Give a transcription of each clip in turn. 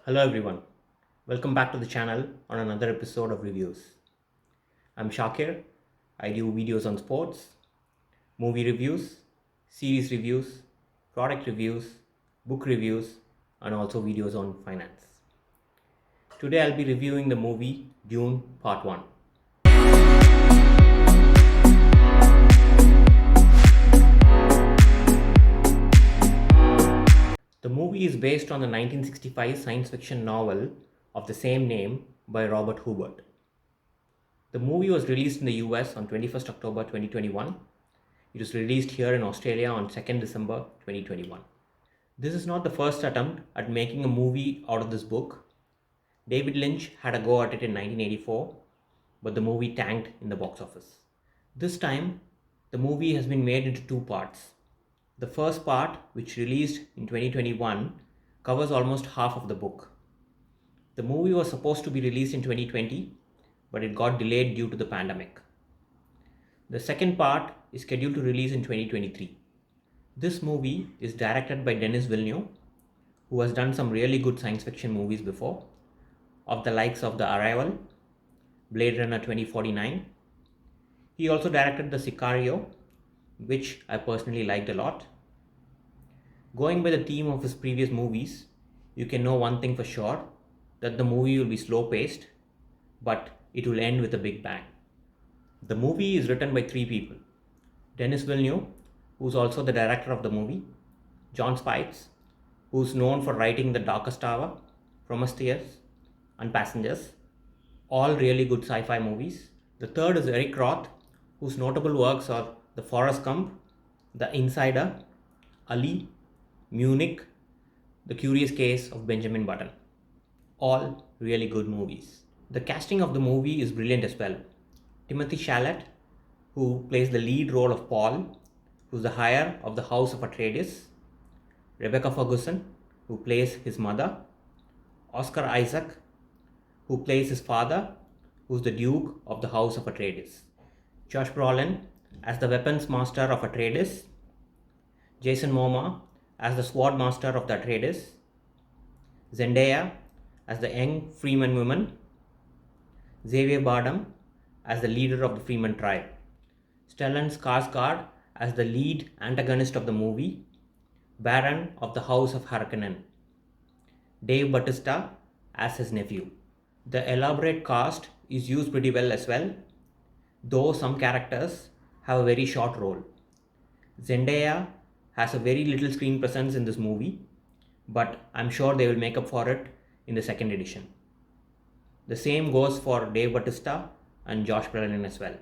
Hello everyone, welcome back to the channel on another episode of reviews. I'm Shakir. I do videos on sports, movie reviews, series reviews, product reviews, book reviews, and also videos on finance. Today I'll be reviewing the movie Dune Part 1. The movie is based on the 1965 science fiction novel of the same name by Robert Hubert. The movie was released in the US on 21st October 2021. It was released here in Australia on 2nd December 2021. This is not the first attempt at making a movie out of this book. David Lynch had a go at it in 1984, but the movie tanked in the box office. This time, the movie has been made into two parts. The first part, which released in 2021, covers almost half of the book. The movie was supposed to be released in 2020, but it got delayed due to the pandemic. The second part is scheduled to release in 2023. This movie is directed by Denis Villeneuve, who has done some really good science fiction movies before, of the likes of The Arrival, Blade Runner 2049. He also directed The Sicario, which I personally liked a lot. Going by the theme of his previous movies, you can know one thing for sure, that the movie will be slow paced, but it will end with a big bang. The movie is written by three people: Denis Villeneuve, who's also the director of the movie; John Swyftx, who's known for writing The Darkest Hour, Prometheus, and Passengers, all really good sci-fi movies. The third is Eric Roth, whose notable works are The Forrest Gump, The Insider, Ali, Munich, The Curious Case of Benjamin Button. All really good movies. The casting of the movie is brilliant as well. Timothy Chalamet, who plays the lead role of Paul, who's the heir of the House of Atreides; Rebecca Ferguson, who plays his mother; Oscar Isaac, who plays his father, who's the Duke of the House of Atreides; Josh Brolin as the weapons master of Atreides; Jason Momoa as the sword master of the Atreides; Zendaya as the young Freeman woman; Xavier Bardem as the leader of the Freeman tribe; Stellan Skarsgård as the lead antagonist of the movie, Baron of the House of Harkonnen; Dave Bautista as his nephew. The elaborate cast is used pretty well as well, though some characters have a very short role. Zendaya has a very little screen presence in this movie, but I'm sure they will make up for it in the second edition. The same goes for Dave Bautista and Josh Brolin as well.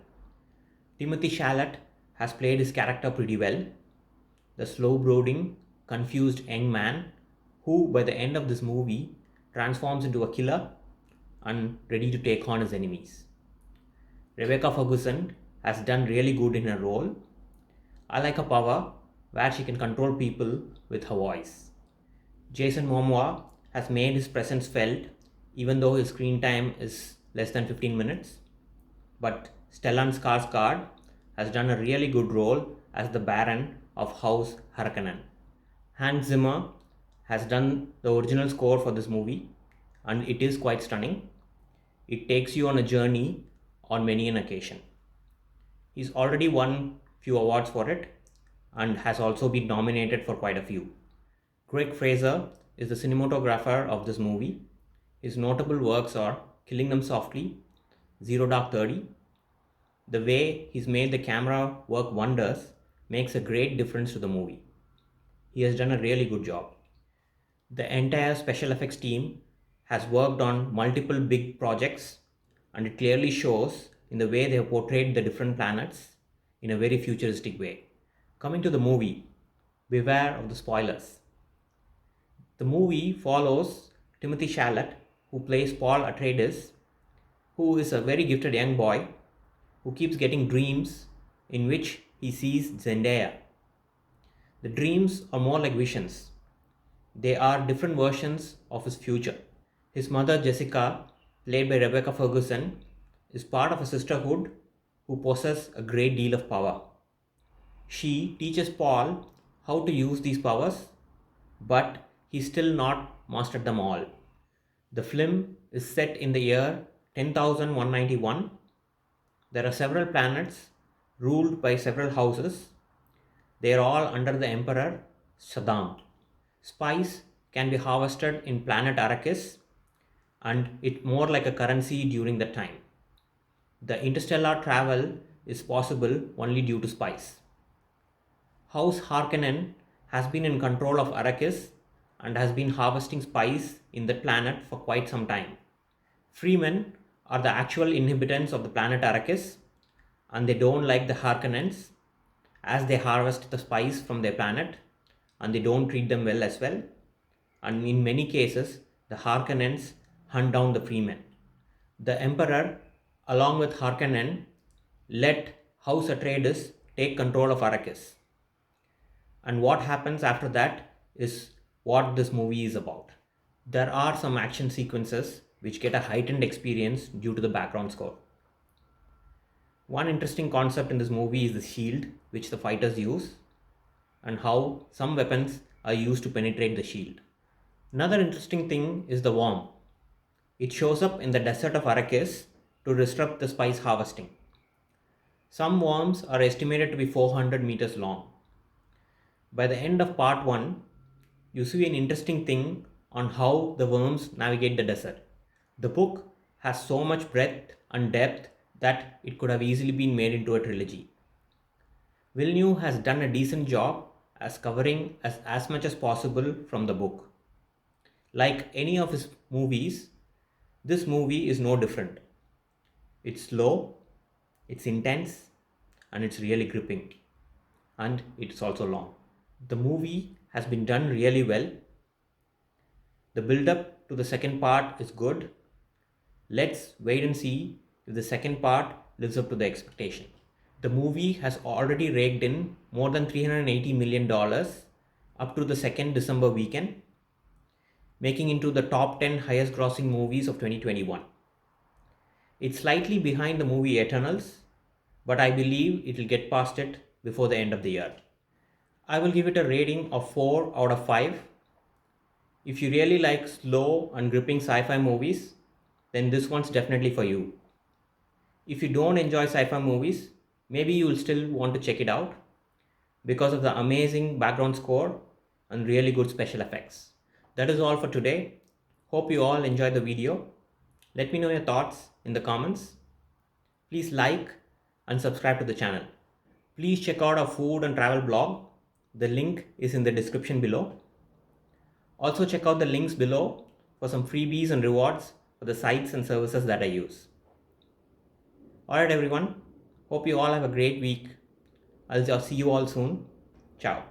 Timothy Chalamet has played his character pretty well, the slow-brooding, confused young man who, by the end of this movie, transforms into a killer and ready to take on his enemies. Rebecca Ferguson has done really good in her role. I like her power, where she can control people with her voice. Jason Momoa has made his presence felt, even though his screen time is less than 15 minutes. But Stellan Skarsgård has done a really good role as the Baron of House Harkonnen. Hans Zimmer has done the original score for this movie, and it is quite stunning. It takes you on a journey on many an occasion. He's already won few awards for it and has also been nominated for quite a few. Greg Fraser is the cinematographer of this movie. His notable works are Killing Them Softly, Zero Dark 30. The way he's made the camera work wonders makes a great difference to the movie. He has done a really good job. The entire special effects team has worked on multiple big projects, and it clearly shows in the way they have portrayed the different planets in a very futuristic way. Coming to the movie, beware of the spoilers. The movie follows Timothy Chalamet, who plays Paul Atreides, who is a very gifted young boy who keeps getting dreams in which he sees Zendaya. The dreams are more like visions. They are different versions of his future. His mother, Jessica, played by Rebecca Ferguson, is part of a sisterhood who possess a great deal of power. She teaches Paul how to use these powers, but he's still not mastered them all. The film is set in the year 10,191. There are several planets ruled by several houses. They are all under the Emperor Saddam. Spice can be harvested in planet Arrakis, and it's more like a currency during that time. The interstellar travel is possible only due to spice. House Harkonnen has been in control of Arrakis and has been harvesting spice in that planet for quite some time. Freemen are the actual inhabitants of the planet Arrakis, and they don't like the Harkonnens as they harvest the spice from their planet and they don't treat them well as well. And in many cases, the Harkonnens hunt down the freemen. The Emperor, along with Harkonnen, let House Atreides take control of Arrakis. And what happens after that is what this movie is about. There are some action sequences which get a heightened experience due to the background score. One interesting concept in this movie is the shield which the fighters use and how some weapons are used to penetrate the shield. Another interesting thing is the worm. It shows up in the desert of Arrakis to disrupt the spice harvesting. Some worms are estimated to be 400 meters long. By the end of part 1, you see an interesting thing on how the worms navigate the desert. The book has so much breadth and depth that it could have easily been made into a trilogy. Villeneuve has done a decent job as covering as much as possible from the book. Like any of his movies, this movie is no different. It's slow, it's intense, and it's really gripping. And it's also long. The movie has been done really well. The build up to the second part is good. Let's wait and see if the second part lives up to the expectation. The movie has already raked in more than $380 million up to the second December weekend, making into the top 10 highest grossing movies of 2021. It's slightly behind the movie Eternals, but I believe it will get past it before the end of the year. I will give it a rating of 4 out of 5. If you really like slow and gripping sci-fi movies, then this one's definitely for you. If you don't enjoy sci-fi movies, maybe you will still want to check it out because of the amazing background score and really good special effects. That is all for today. Hope you all enjoyed the video. Let me know your thoughts in the comments. Please like and subscribe to the channel. Please check out our food and travel blog. The link is in the description below. Also check out the links below for some freebies and rewards for the sites and services that I use. Alright everyone, hope you all have a great week. I'll see you all soon. Ciao.